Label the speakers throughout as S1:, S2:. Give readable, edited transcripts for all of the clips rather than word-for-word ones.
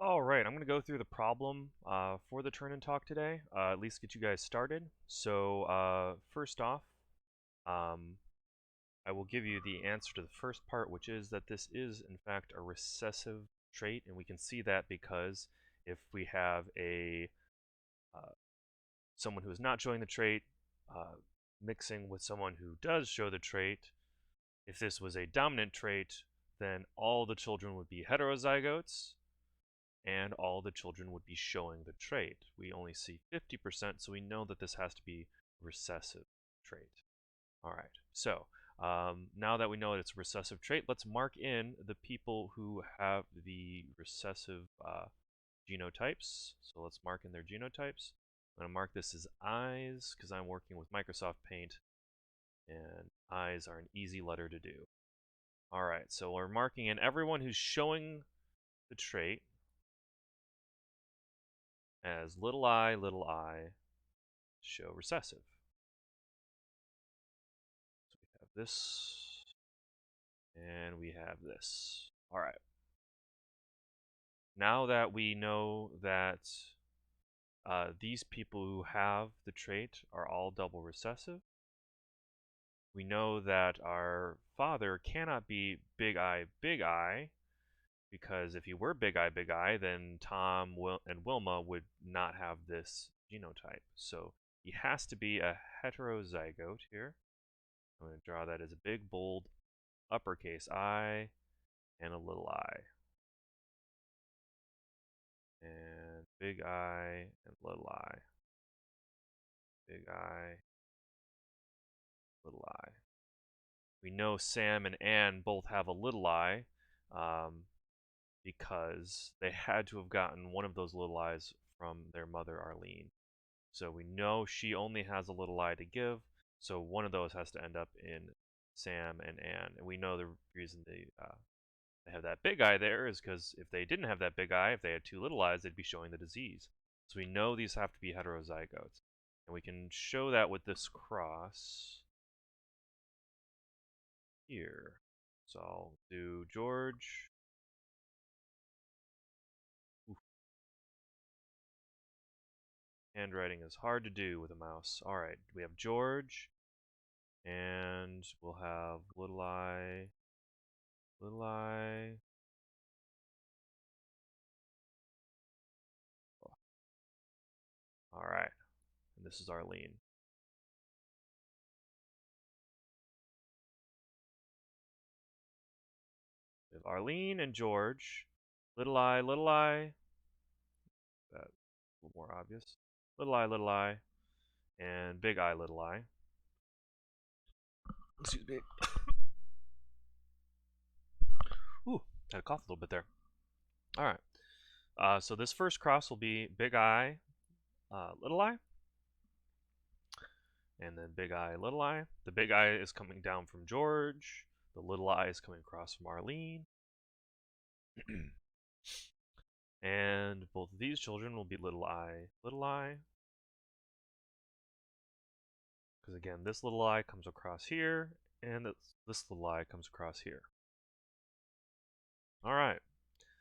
S1: All right, I'm going to go through the problem for the turn and talk today, at least get you guys started. So first off, um, I will give you the answer to the first part, which is that this is in fact a recessive trait, and we can see that because if we have a someone who is not showing the trait mixing with someone who does show the trait, if this was a dominant trait, then all the children would be heterozygotes and all the children would be showing the trait. We only see 50%, so we know that this has to be a recessive trait. All right, so now that we know that it's a recessive trait, let's mark in the people who have the recessive genotypes. So let's mark in their genotypes. I'm going to mark this as eyes because I'm working with Microsoft Paint, and eyes are an easy letter to do. All right, so we're marking in everyone who's showing the trait as little I, show recessive. So we have this, and we have this. All right. Now that we know that these people who have the trait are all double recessive, we know that our father cannot be big I, because if he were big I, then Tom and Wilma would not have this genotype. So he has to be a heterozygote here. I'm going to draw that as a big, bold, uppercase I and a little I. And big I and little I. Big I, little I. We know Sam and Anne both have a little I because they had to have gotten one of those little I's from their mother, Arlene. So we know she only has a little I to give, so one of those has to end up in Sam and Anne. And we know the reason they have that big I there is because if they didn't have that big I, if they had two little I's, they'd be showing the disease. So we know these have to be heterozygotes. And we can show that with this cross here. So I'll do George. Oof. Handwriting is hard to do with a mouse. All right, we have George, and we'll have little I, little I. All right, and this is Arlene. We have Arlene and George, little I, little I. That a little more obvious. Little I, and big I, little I. Excuse me. Ooh, had a cough a little bit there. All right. So this first cross will be big I, little I, and then big I, little I. The big I is coming down from George. The little I is coming across from Arlene. And both of these children will be little I, little I. Because again, this little I comes across here, and this little I comes across here. All right.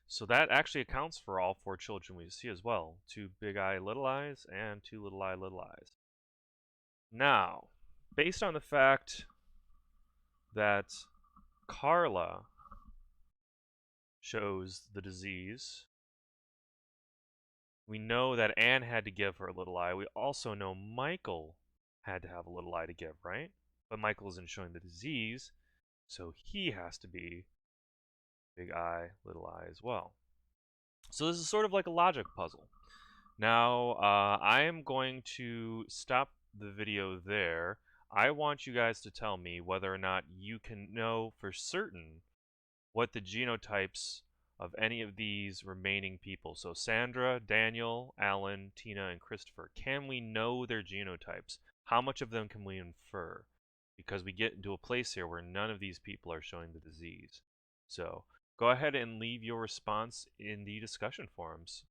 S1: So that actually accounts for all four children we see as well. Two big I, little I's, and two little I, little I's. Now, based on the fact that Carla shows the disease, we know that Anne had to give her a little I. We also know Michael had to have a little I to give, right? But Michael isn't showing the disease, so he has to be big I, little I as well. So this is sort of like a logic puzzle. Now, I am going to stop the video there. I want you guys to tell me whether or not you can know for certain what the genotypes of any of these remaining people. So Sandra, Daniel, Alan, Tina, and Christopher. Can we know their genotypes? How much of them can we infer? Because we get into a place here where none of these people are showing the disease. So go ahead and leave your response in the discussion forums.